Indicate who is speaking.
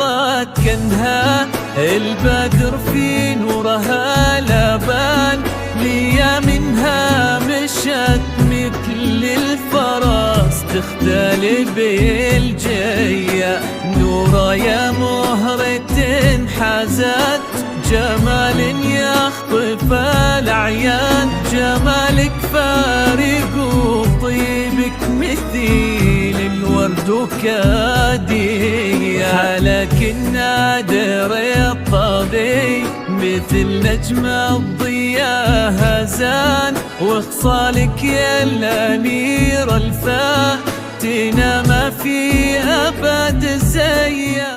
Speaker 1: صارت كنها البدر في نورها لبان ليا منها مشت مثل الفرس تختلي بالجية نورا يا مهرة حازت جمال يخطف الأعيان جمالك فارق وطيبك مثيل الورد وكادية لك النادر الطبيعي مثل نجم الضياء هزان وخصالك يا الأمير الفاتنة ما في أبد زيها.